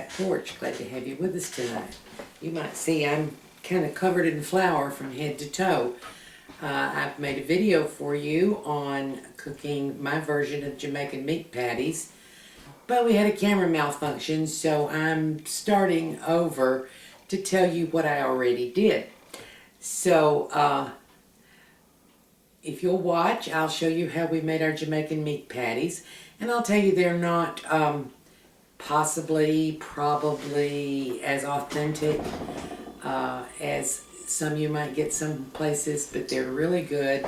back porch. Glad to have you with us tonight. You might see I'm kind of covered in flour from head to toe. I've made a video for you on cooking my version of Jamaican meat patties, but we had a camera malfunction, so I'm starting over to tell you what I already did. So if you'll watch, I'll show you how we made our Jamaican meat patties, and I'll tell you they're not probably as authentic as some you might get some places, but they're really good.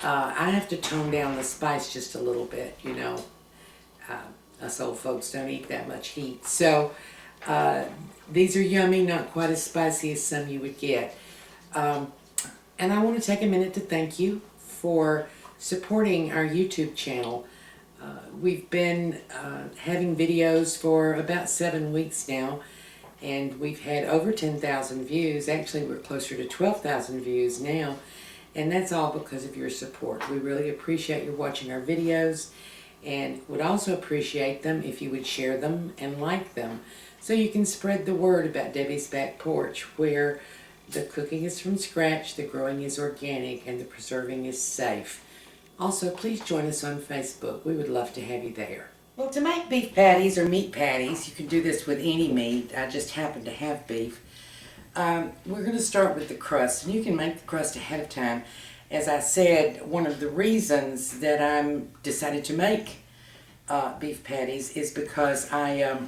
I have to tone down the spice just a little bit, you know. Us old folks don't eat that much heat. So these are yummy, not quite as spicy as some you would get. And I want to take a minute to thank you for supporting our YouTube channel. We've been having videos for about 7 weeks now, and we've had over 10,000 views. Actually, we're closer to 12,000 views now, and that's all because of your support. We really appreciate you watching our videos, and would also appreciate them if you would share them and like them, so you can spread the word about Debbie's Back Porch, where the cooking is from scratch, the growing is organic, and the preserving is safe. Also, please join us on Facebook. We would love to have you there. Well, to make beef patties or meat patties, you can do this with any meat. I just happen to have beef. We're going to start with the crust, and you can make the crust ahead of time. As I said, one of the reasons that I decided to make beef patties is because I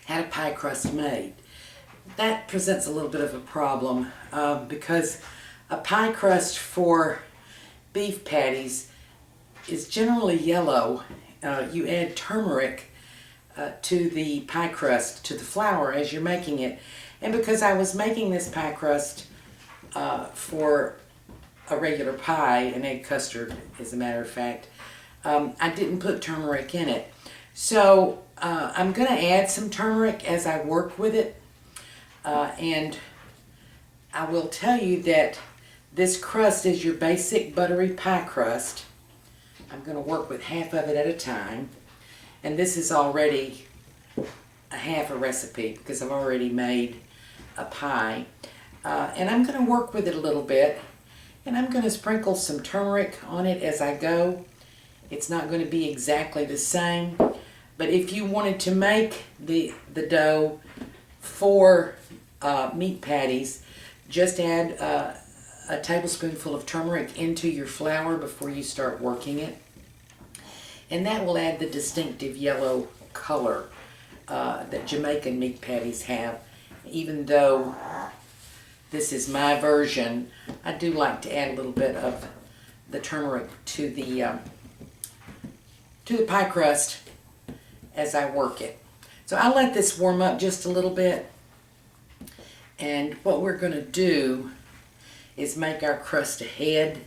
had a pie crust made. That presents a little bit of a problem because a pie crust for beef patties is generally yellow. You add turmeric to the pie crust, to the flour as you're making it. And because I was making this pie crust for a regular pie, an egg custard as a matter of fact, I didn't put turmeric in it. So I'm going to add some turmeric as I work with it. And I will tell you that this crust is your basic buttery pie crust. I'm going to work with half of it at a time. And this is already a half a recipe because I've already made a pie. And I'm going to work with it a little bit. And I'm going to sprinkle some turmeric on it as I go. It's not going to be exactly the same. But if you wanted to make the dough for meat patties, just add a tablespoonful of turmeric into your flour before you start working it. And that will add the distinctive yellow color that Jamaican meat patties have. Even though this is my version, I do like to add a little bit of the turmeric to the pie crust as I work it. So I'll let this warm up just a little bit. And what we're going to do is make our crust ahead.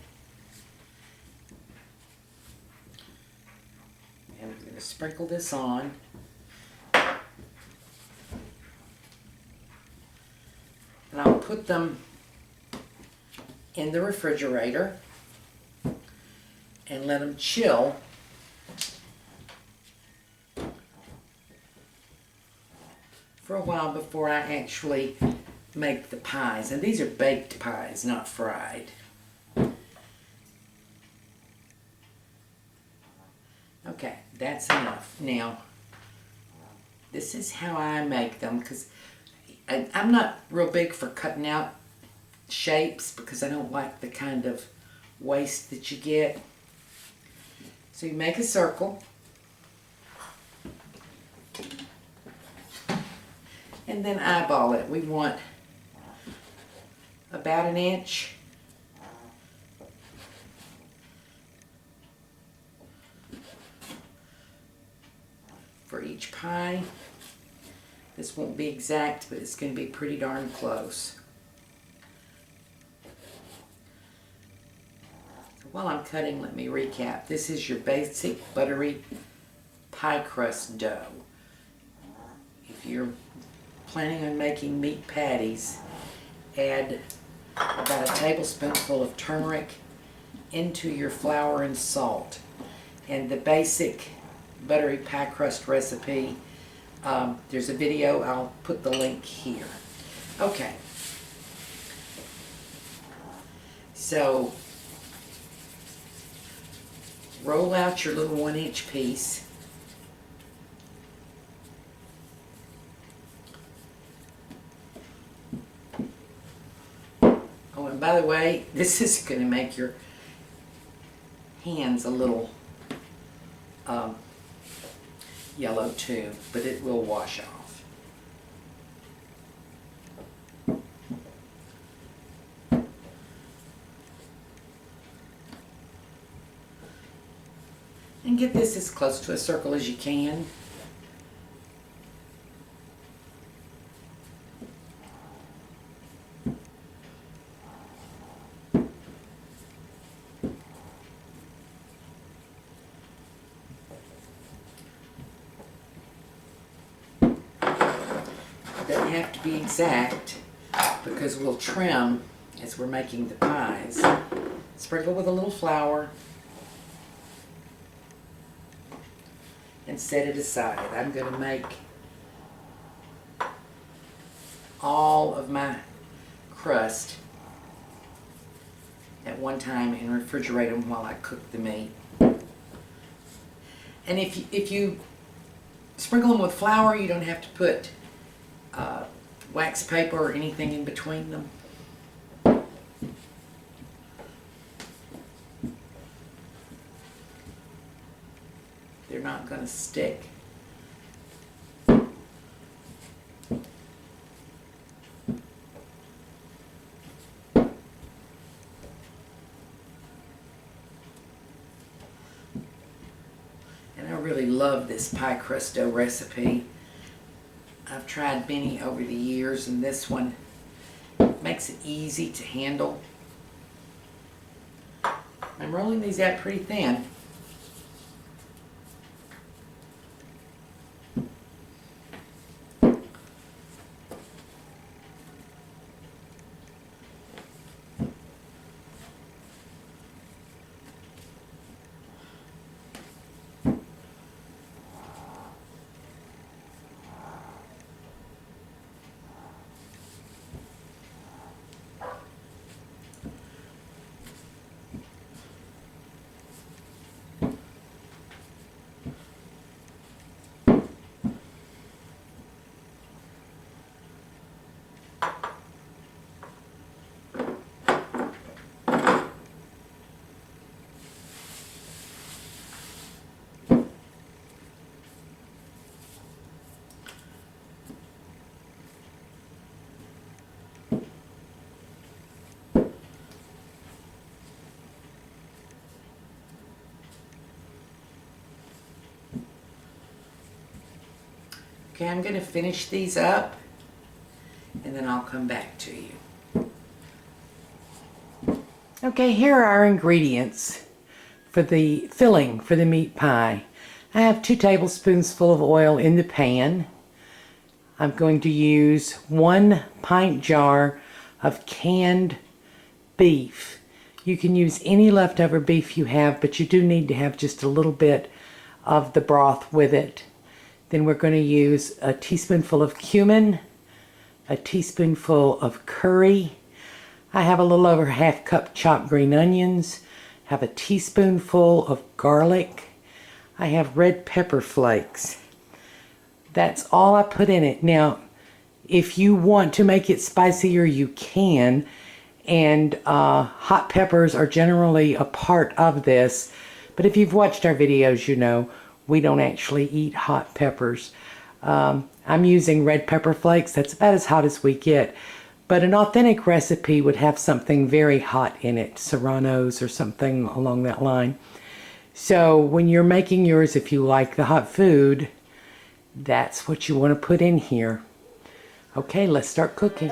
And I'm going to sprinkle this on. And I'll put them in the refrigerator and let them chill for a while before I actually make the pies. And these are baked pies, not fried. Okay, that's enough. Now, this is how I make them, because I'm not real big for cutting out shapes because I don't like the kind of waste that you get. So you make a circle. And then eyeball it. We want about 1 inch. For each pie. This won't be exact, but it's going to be pretty darn close. So while I'm cutting, let me recap. This is your basic buttery pie crust dough. If you're planning on making meat patties, add about a tablespoonful of turmeric into your flour and salt. And the basic buttery pie crust recipe There's a video, I'll put the link here. Okay. So, roll out your little 1-inch piece. Oh, and by the way, this is going to make your hands a little yellow too, but it will wash off. And get this as close to a circle as you can. Doesn't have to be exact because we'll trim as we're making the pies. Sprinkle with a little flour and set it aside. I'm going to make all of my crust at one time and refrigerate them while I cook the meat. And if you sprinkle them with flour, you don't have to put wax paper or anything in between them. They're not going to stick. And I really love this pie crust dough recipe. I've tried many over the years, and this one makes it easy to handle. I'm rolling these out pretty thin. Okay, I'm going to finish these up and then I'll come back to you. Okay, here are our ingredients for the filling for the meat pie. I have 2 tablespoons full of oil in the pan. I'm going to use 1 pint jar of canned beef. You can use any leftover beef you have, but you do need to have just a little bit of the broth with it. Then we're going to use a teaspoonful of cumin, a teaspoonful of curry. I have a little over 1/2 cup chopped green onions, have a teaspoonful of garlic. I have red pepper flakes. That's all I put in it. Now, if you want to make it spicier, you can. And hot peppers are generally a part of this. But if you've watched our videos, you know we don't actually eat hot peppers. I'm using red pepper flakes. That's about as hot as we get. But an authentic recipe would have something very hot in it, serranos or something along that line. So when you're making yours, if you like the hot food, that's what you want to put in here. Okay, let's start cooking.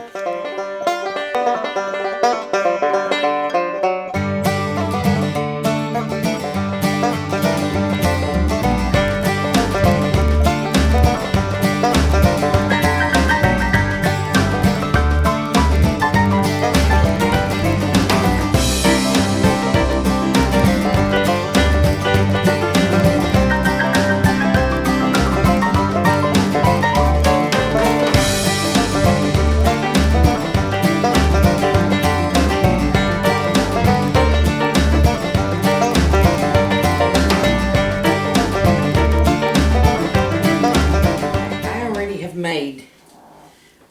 made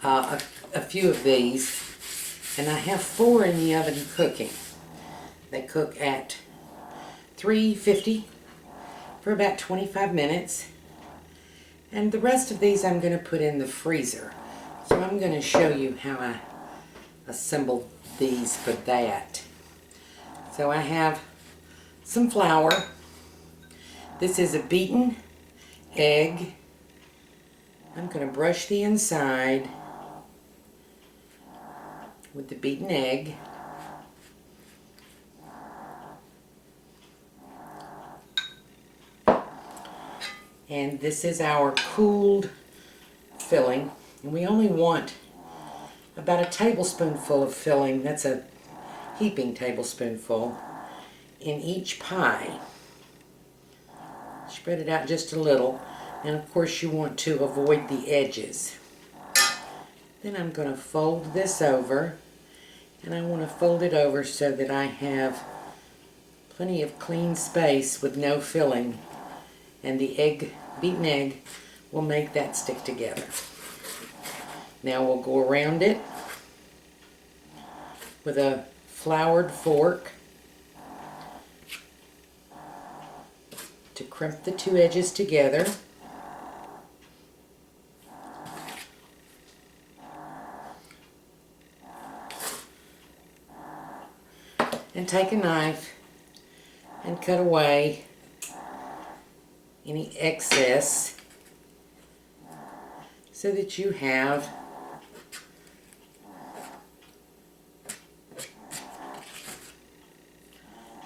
a few of these, and I have 4 in the oven cooking. They cook at 350 for about 25 minutes. And the rest of these I'm going to put in the freezer. So I'm going to show you how I assemble these for that. So I have some flour. This is a beaten egg. I'm going to brush the inside with the beaten egg. And this is our cooled filling. And we only want about a tablespoonful of filling. That's a heaping tablespoonful in each pie. Spread it out just a little. And of course you want to avoid the edges. Then I'm going to fold this over. And I want to fold it over so that I have plenty of clean space with no filling. And the beaten egg will make that stick together. Now we'll go around it with a floured fork to crimp the 2 edges together. And take a knife and cut away any excess so that you have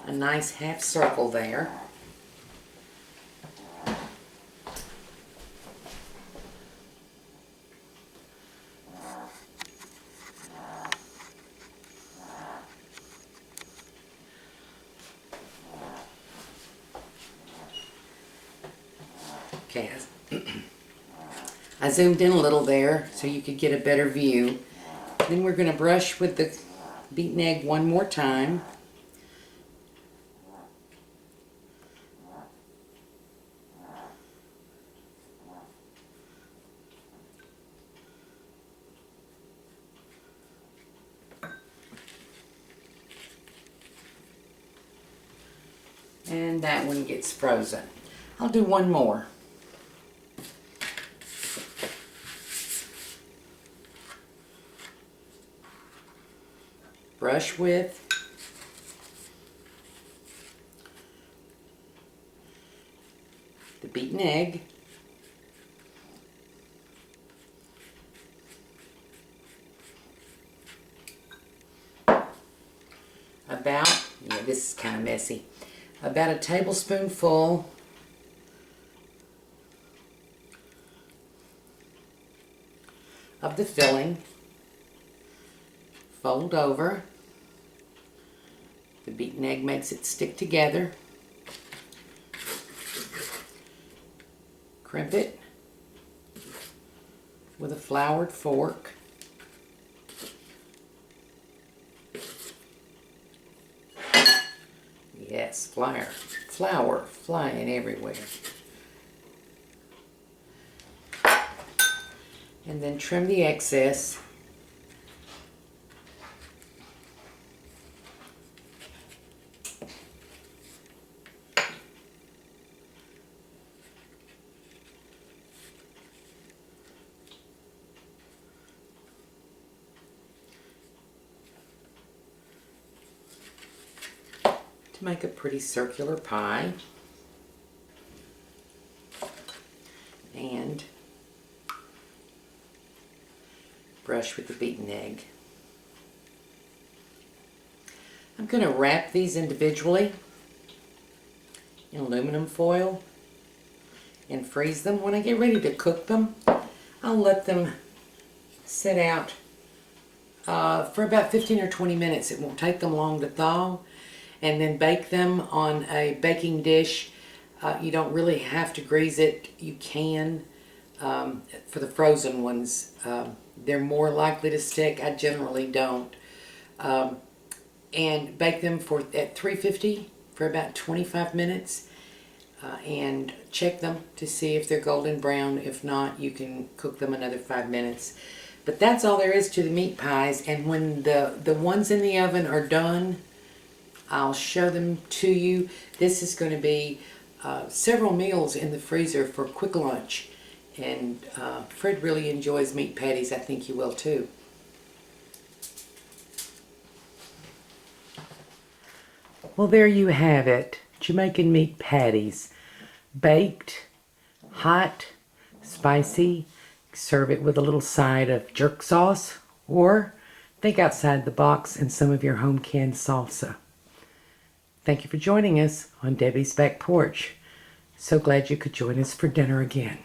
a nice half circle there. Okay, I zoomed in a little there so you could get a better view. Then we're going to brush with the beaten egg one more time. And that one gets frozen. I'll do one more. Brush with the beaten egg. This is kind of messy. About a tablespoonful of the filling. Fold over. The beaten egg makes it stick together. Crimp it with a floured fork. Yes, flour flying everywhere. And then trim the excess. To make a pretty circular pie. And brush with the beaten egg. I'm going to wrap these individually in aluminum foil and freeze them. When I get ready to cook them, I'll let them sit out for about 15 or 20 minutes. It won't take them long to thaw. And then bake them on a baking dish. You don't really have to grease it. You can. For the frozen ones, they're more likely to stick. I generally don't. And bake them at 350 for about 25 minutes. and check them to see if they're golden brown. If not, you can cook them another 5 minutes. But that's all there is to the meat pies. And when the ones in the oven are done, I'll show them to you. This is going to be several meals in the freezer for quick lunch. And Fred really enjoys meat patties. I think you will too. Well, there you have it. Jamaican meat patties. Baked, hot, spicy. Serve it with a little side of jerk sauce, or think outside the box and some of your home canned salsa. Thank you for joining us on Debbie's Back Porch. So glad you could join us for dinner again.